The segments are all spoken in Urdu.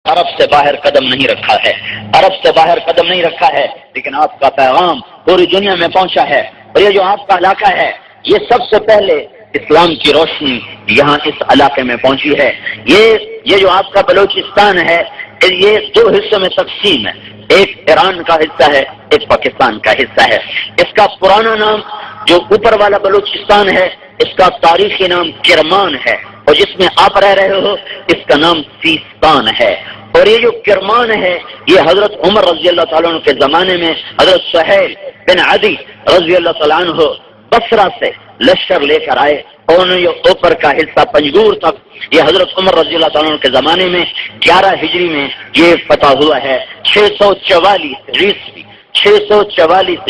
عرب سے باہر قدم نہیں رکھا ہے، عرب سے باہر قدم نہیں رکھا ہے، لیکن آپ کا پیغام پوری دنیا میں پہنچا ہے۔ اور یہ جو آپ کا علاقہ ہے، یہ سب سے پہلے اسلام کی روشنی یہاں اس علاقے میں پہنچی ہے۔ یہ جو آپ کا بلوچستان ہے، یہ دو حصوں میں تقسیم ہے، ایک ایران کا حصہ ہے، ایک پاکستان کا حصہ ہے۔ اس کا پرانا نام جو اوپر والا بلوچستان ہے، اس کا تاریخی نام کرمان ہے، اور جس میں آپ رہ رہے ہو اس کا نام سیستان ہے۔ اور یہ جو کرمان ہے، یہ حضرت عمر رضی اللہ تعالیٰ عنہ کے زمانے میں حضرت سہیل بن عدی رضی اللہ تعالیٰ عنہ بصرہ سے لشکر لے کر آئے، اور انہوں نے یہ اوپر کا حصہ پنجگور تک، یہ حضرت عمر رضی اللہ تعالیٰ عنہ کے زمانے میں 11 ہجری میں یہ فتح ہوا ہے۔ 644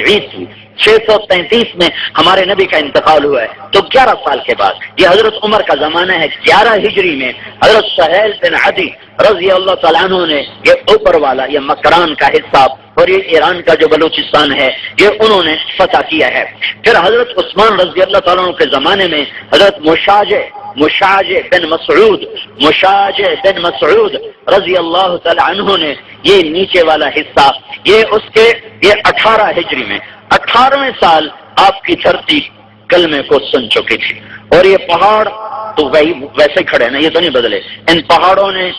عیسوی 633 میں ہمارے نبی کا انتقال ہوا ہے، تو 11 سال کے بعد یہ حضرت عمر کا زمانہ ہے۔ 11 ہجری میں حضرت سہیل بن عدی رضی اللہ تعالیٰ عنہ نے یہ اوپر والا، یہ مکران کا حصہ اور یہ ایران کا جو بلوچستان ہے، یہ انہوں نے فتح کیا ہے۔ پھر حضرت عثمان رضی اللہ تعالیٰ عنہ کے زمانے میں حضرت مشاجع بن مسعود رضی اللہ تعالیٰ عنہ نے یہ نیچے والا حصہ، یہ 18 ہجری میں 18ویں سال آپ کی دھرتی کلمے کو سن چکی تھی، اور یہ پہاڑ تو ویسے کھڑے نا، یہ تو نہیں بدلے۔ ان پہاڑوں نے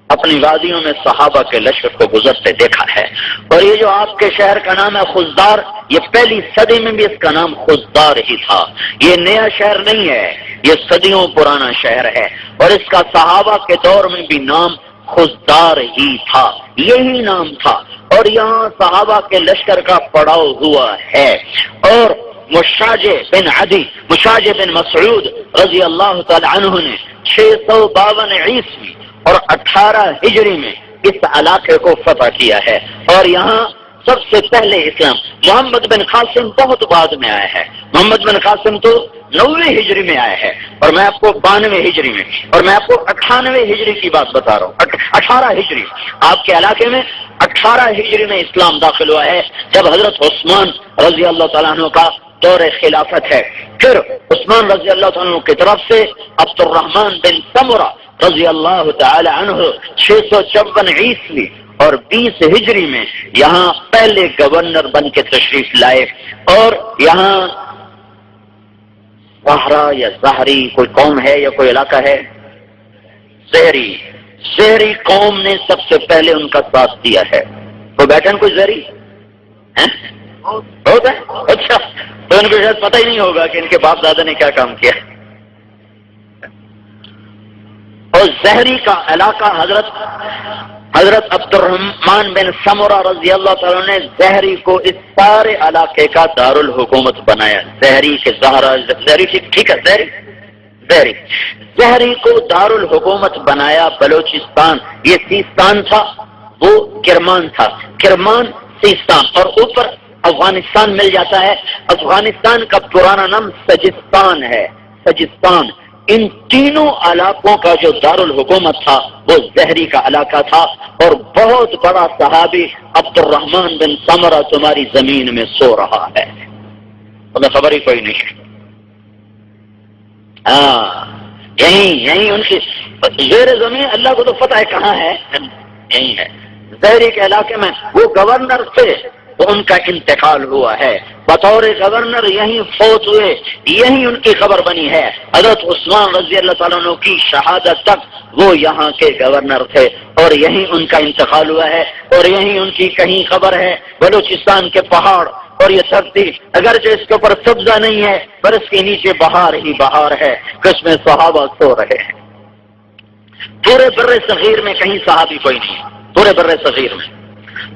اپنی وادیوں میں صحابہ کے لشکر کو گزرتے دیکھا ہے۔ اور یہ جو آپ کے شہر کا نام ہے خزدار، یہ پہلی صدی میں بھی اس کا نام خزدار ہی تھا، یہ نیا شہر نہیں ہے، یہ صدیوں پرانا شہر ہے، اور اس کا صحابہ کے دور میں بھی نام خزدار ہی تھا، یہی نام تھا، اور یہاں صحابہ کے لشکر کا پڑاؤ ہوا ہے۔ اور مشاجع بن مسعود رضی اللہ تعالی عنہ نے 652 عیسوی اور 18 ہجری میں اس علاقے کو فتح کیا ہے، اور یہاں سب سے پہلے اسلام محمد بن قاسم بہت بعد میں آیا ہے۔ محمد بن قاسم تو 90 ہجری میں آیا ہے، اور میں آپ کو 92 ہجری میں، اور میں آپ کو 98 ہجری کی بات بتا رہا ہوں۔ 18 ہجری آپ کے علاقے میں 18 ہجری میں اسلام داخل ہوا ہے، جب حضرت عثمان رضی اللہ تعالیٰ عنہ کا دور خلافت ہے۔ پھر عثمان رضی اللہ تعالیٰ عنہ کی طرف سے عبد الرحمن بن سمرہ رضی اللہ تعالی عنہ 654 عیسوی اور 20 ہجری میں یہاں پہلے گورنر بن کے تشریف لائے، اور یہاں زہرا یا زہری کوئی قوم ہے یا کوئی علاقہ ہے، زہری قوم نے سب سے پہلے ان کا ساتھ دیا ہے۔ تو بیٹھن کوئی زہری بہت ہے، اچھا، تو ان کو شاید پتہ ہی نہیں ہوگا کہ ان کے باپ دادا نے کیا کام کیا۔ اور زہری کا علاقہ حضرت عبد الرحمن بن سمرہ رضی اللہ تعالیٰ نے زہری کو اس سارے علاقے کا دارالحکومت بنایا۔ زہری کے زہری ٹھیک ہے، زہری کو دارالحکومت بنایا بلوچستان، یہ سیستان تھا، وہ کرمان تھا، کرمان سیستان، اور اوپر افغانستان مل جاتا ہے۔ افغانستان کا پرانا نام سجستان ہے، سجستان۔ ان تینوں علاقوں کا جو دارالحکومت تھا وہ زہری کا علاقہ تھا، اور بہت بڑا صحابی عبد الرحمن بن سمرہ تمہاری زمین میں سو رہا ہے، تمہیں خبر ہی کوئی نہیں۔ یہی ان کی زیر زمین، اللہ کو تو پتہ ہے کہاں ہے، یہی ہے زہری کے علاقے میں۔ وہ گورنر تھے تو ان کا انتقال ہوا ہے، بطور گورنر یہیں فوت ہوئے، یہی ان کی خبر بنی ہے۔ حضرت عثمان رضی اللہ تعالیٰ عنہ کی شہادت تک وہ یہاں کے گورنر تھے، اور یہیں ان کا انتقال ہوا ہے، اور یہیں ان کی کہیں خبر ہے۔ بلوچستان کے پہاڑ اور یہ دھرتی اگرچہ اس کے اوپر سبزہ نہیں ہے، پر اس کے نیچے بہار ہی بہار ہے، کہ اس میں صحابہ سو رہے ہیں۔ پورے بر صغیر میں کہیں صحابی کوئی نہیں، پورے بر صغیر میں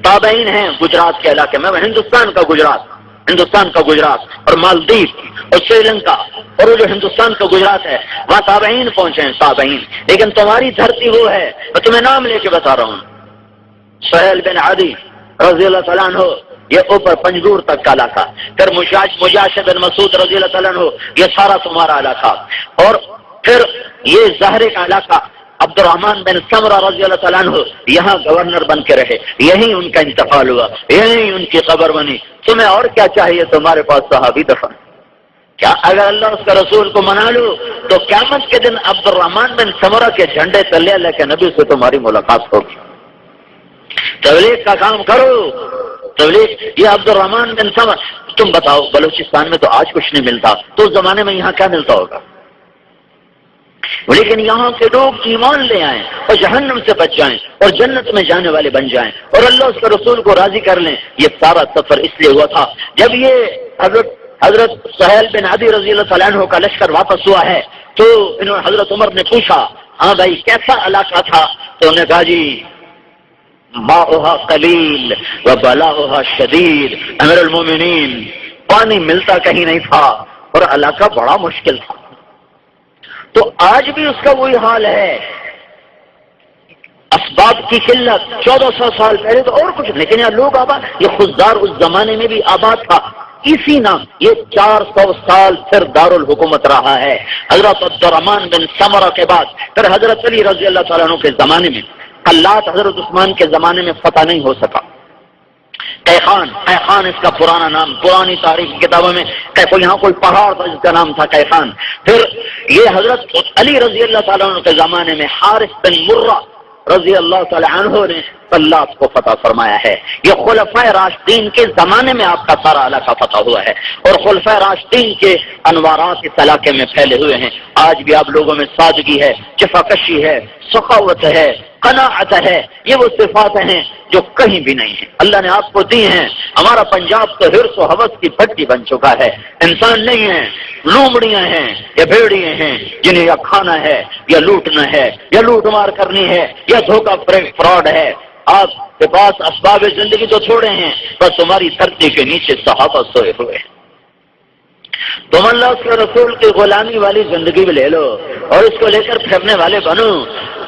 تابعین ہیں گجرات کے علاقے میں، ہندوستان کا گجرات اور مالدیپ اور سری لنکا، اور وہ جو ہندوستان کا گجرات ہے وہاں تابعین پہنچے ہیں، تابعین۔ لیکن تمہاری دھرتی وہ ہے، میں تمہیں نام لے کے بتا رہا ہوں، سہیل بن عدی رضی اللہ تعالیٰ عنہ، یہ اوپر پنجگور تک کا علاقہ، پھر مجاشع بن مسعود رضی اللہ تعالیٰ عنہ، یہ سارا تمہارا علاقہ، اور پھر یہ زہرے کا علاقہ عبد الرحمن بن سمرہ رضی اللہ تعالیٰ عنہ یہاں گورنر بن کے رہے، یہیں ان کا انتقال ہوا، یہیں ان کی خبر بنی۔ تمہیں اور کیا چاہیے؟ تمہارے پاس صحابی دفن، کیا اگر اللہ اس کا رسول کو منا لو تو قیامت کے دن عبد الرحمن بن سمرہ کے جھنڈے تلے اللہ کے نبی سے تمہاری ملاقات ہوگی. تبلیغ کا کام کرو. تبلیغ یہ عبد الرحمن بن سمرہ. تم بتاؤ بلوچستان میں تو آج کچھ نہیں ملتا, تو اس زمانے میں یہاں کیا ملتا ہوگا؟ لیکن یہاں کے لوگ ایمان لے آئیں اور جہنم سے بچ جائیں اور جنت میں جانے والے بن جائیں اور اللہ اس کے رسول کو راضی کر لیں. یہ سارا سفر اس لیے ہوا تھا. جب یہ حضرت سہیل بن عدی رضی اللہ تعالیٰ عنہ کا لشکر واپس ہوا ہے تو انہوں نے حضرت عمر نے پوچھا, ہاں بھائی کیسا علاقہ تھا؟ تو انہوں نے کہا جی ماؤہا قلیل و بلاؤہا شدید. امیر المومنین, پانی ملتا کہیں نہیں تھا اور علاقہ بڑا مشکل تھا. تو آج بھی اس کا وہی حال ہے. اسباب کی قلت. 1400 سال پہلے تو اور کچھ, لیکن یہاں لوگ آباد. یہ خزدار اس زمانے میں بھی آباد تھا. اسی نام یہ 400 سال پھر دارالحکومت رہا ہے. حضرت عبد الرحمن بن سمرہ کے بعد پھر حضرت علی رضی اللہ تعالیٰ عنہ کے زمانے میں, قلات حضرت عثمان کے زمانے میں فتح نہیں ہو سکا. قیخان اس کا پرانا نام, پرانی تاریخی کتابوں میں یہاں کوئی پہاڑ تھا جس کا نام تھا قیخان. پھر یہ حضرت علی رضی اللہ تعالیٰ عنہ کے زمانے میں حارث بن مرہ رضی اللہ تعالیٰ عنہ نے قلات کو فتح فرمایا ہے. یہ خلفائے راشدین کے زمانے میں آپ کا سارا علاقہ فتح ہوا ہے اور خلفائے راشدین کے انوارات اس علاقے میں پھیلے ہوئے ہیں. آج بھی آپ لوگوں میں سادگی ہے, جفاکشی ہے, سخاوت ہے, قناعت ہے. یہ وہ صفات ہیں جو کہیں بھی نہیں ہیں, اللہ نے آپ کو دی ہیں. ہمارا پنجاب تو حرص و حوث کی پٹی بن چکا ہے. انسان نہیں ہیں, لومڑیاں ہیں یا بھیڑیے ہیں جنہیں یا کھانا ہے یا لوٹنا ہے یا لوٹ مار کرنی ہے یا دھوکہ فراڈ ہے. آپ کے پاس اسباب زندگی تو چھوڑے ہیں, بس تمہاری دھرتی کے نیچے صحابہ سوئے ہوئے ہیں. تم اللہ اس کے رسول کی غلامی والی زندگی بھی لے لو اور اس کو لے کر پھرنے والے بنو.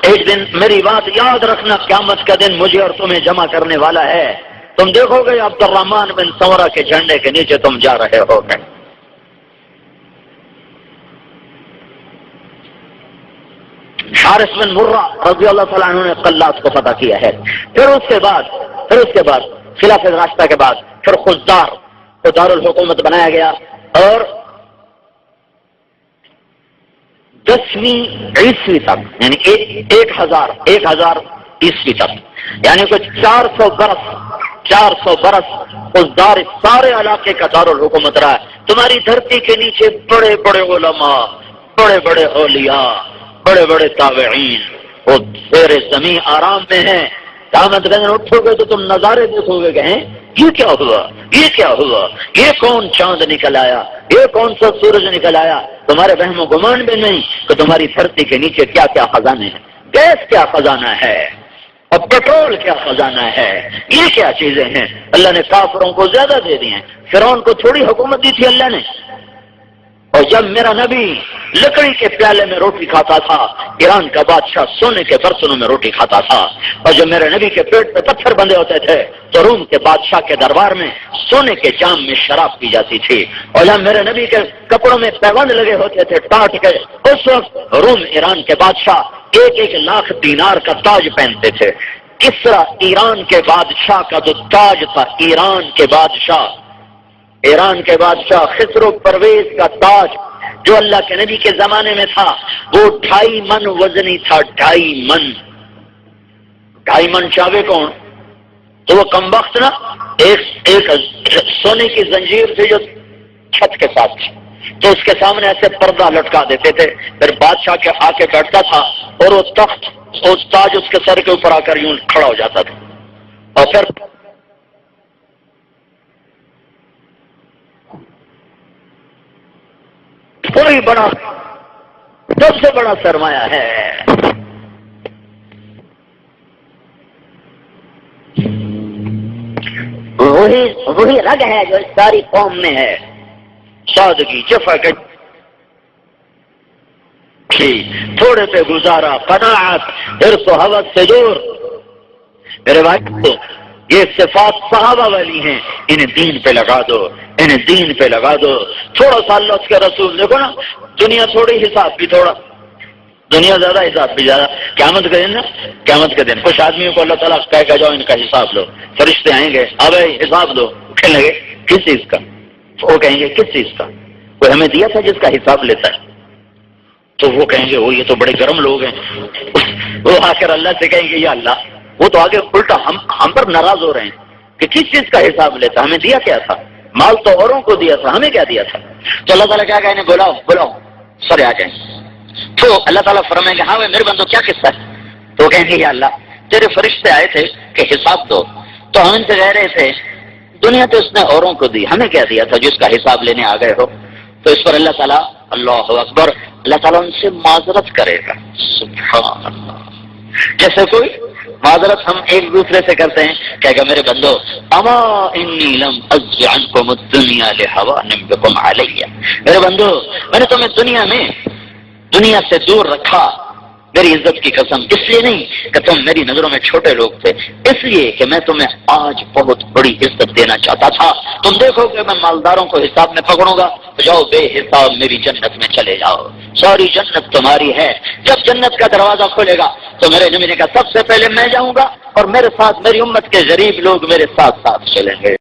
ایک دن میری بات یاد رکھنا, قیامت کا دن مجھے اور تمہیں جمع کرنے والا ہے. تم دیکھو گے عبد الرحمن بن سمرہ کے جھنڈے کے نیچے تم جا رہے ہو گے. حارث بن مرہ رضی اللہ تعالیٰ عنہ نے قلات کو فتح کیا ہے. پھر اس کے بعد خلافت راستہ کے بعد پھر خزدار کو دارالحکومت بنایا گیا اور 10ویں عیسوی تک یعنی 1000 عیسوی تک یعنی کچھ 400 برس خزدار سارے علاقے کا دارالحکومت رہا ہے. تمہاری دھرتی کے نیچے بڑے بڑے علماء, بڑے بڑے اولیاء, بڑے بڑے تابعین وہ زیر زمین آرام میں ہیں. قیامت کے دن اٹھو گے تو تم نظارے دیکھو گے کہ یہ کیا ہوا, یہ کیا ہوا, یہ کون چاند نکل آیا, یہ کون سا سورج نکل آیا. تمہارے وہم و گمان بھی نہیں کہ تمہاری دھرتی کے نیچے کیا کیا خزانے ہیں. گیس کیا خزانہ ہے اور پیٹرول کیا خزانہ ہے. یہ کیا چیزیں ہیں. اللہ نے کافروں کو زیادہ دے دی ہیں. فرعون کو تھوڑی حکومت دی تھی اللہ نے. اور جب میرا نبی لکڑی کے پیالے میں روٹی کھاتا تھا, ایران کا بادشاہ سونے کے برتنوں میں روٹی کھاتا تھا. اور جب میرے نبی کے پیٹ پہ پتھر بندھے ہوتے تھے تو روم کے بادشاہ کے دربار میں سونے کے جام میں شراب پی جاتی تھی. اور جب میرے نبی کے کپڑوں میں پیبند لگے ہوتے تھے ٹاٹ کے, اس وقت روم ایران کے بادشاہ 1 لاکھ دینار کا تاج پہنتے تھے. کسرا ایران کے بادشاہ کا جو تاج تھا, ایران کے بادشاہ خسرو پرویز کا تاج جو اللہ کے نبی کے زمانے میں تھا وہ 2.5 من وزنی تھا. 2.5 من چاہے کون تو وہ کم وقت نا ایک سونے کی زنجیر تھی جو چھت کے ساتھ تھی, تو اس کے سامنے ایسے پردہ لٹکا دیتے تھے. پھر بادشاہ کے آ کے بیٹھتا تھا اور وہ تخت اس تاج اس کے سر کے اوپر آ کر یوں کھڑا ہو جاتا تھا. اور پھر کوئی بڑا سب سے بڑا سرمایہ ہے. وہی رگ ہے جو اس ساری قوم میں ہے. سادگی, جفاکشی, تھوڑے پہ گزارا, قناعت, حرص و حوث سے دور. میرے بھائی یہ صفات صحابہ والی ہیں, انہیں دین پہ لگا دو, انہیں دین پہ لگا دو. تھوڑا سا اللہ اس کے رسول دیکھو نا, دنیا تھوڑی حساب بھی تھوڑا, دنیا زیادہ حساب بھی زیادہ. قیامت کا دن نا, قیامت کے دن کچھ آدمیوں کو اللہ تعالیٰ کہے گا جاؤ ان کا حساب لو. فرشتے آئیں گے, اب حساب دو. کہنے لگے کس چیز کا؟ وہ کہیں گے کس چیز کا؟ کوئی ہمیں دیا تھا جس کا حساب لیتا ہے. تو وہ کہیں گے وہ یہ تو بڑے گرم لوگ ہیں. وہ آ کر اللہ سے کہیں گے یا اللہ، وہ تو آگے الٹا ہم پر ناراض ہو رہے ہیں کہ کس چیز کا حساب لیتا، ہمیں دیا کیا تھا؟ مال تو اوروں کو دیا تھا، ہمیں کیا دیا تھا؟ تو اللہ تعالیٰ کیا کہیں گے، بلاؤ سارے آ جائیں. تو اللہ تعالیٰ فرمائیں گے ہاں میرے بندو کیا قصہ ہے؟ تو وہ کہیں گے یا اللہ تیرے فرشتے آئے تھے کہ حساب دو، تو ہم ان سے کہہ رہے تھے دنیا تو اس نے اوروں کو دی، ہمیں کیا دیا تھا جس کا حساب لینے آ گئے ہو؟ تو اس پر اللہ تعالیٰ، اللہ اکبر، اللہ تعالیٰ ان سے معذرت کرے گا. سبحان اللہ. جیسے کوئی معذرت ہم ایک دوسرے سے کرتے ہیں، کہے گا میرے بندو اما انی لم ازع عنکم الدنیا لہوان بکم علی، میرے بندو میں نے تمہیں دنیا سے دور رکھا میری عزت کی قسم، اس لیے نہیں کہ تم میری نظروں میں چھوٹے لوگ تھے، اس لیے کہ میں تمہیں آج بہت بڑی عزت دینا چاہتا تھا. تم دیکھو کہ میں مالداروں کو حساب میں پکڑوں گا، جاؤ بے حساب میری جنت میں چلے جاؤ، ساری جنت تمہاری ہے. جب جنت کا دروازہ کھولے گا تو میرے نبی نے کہا سب سے پہلے میں جاؤں گا اور میرے ساتھ میری امت کے غریب لوگ میرے ساتھ ساتھ چلیں گے.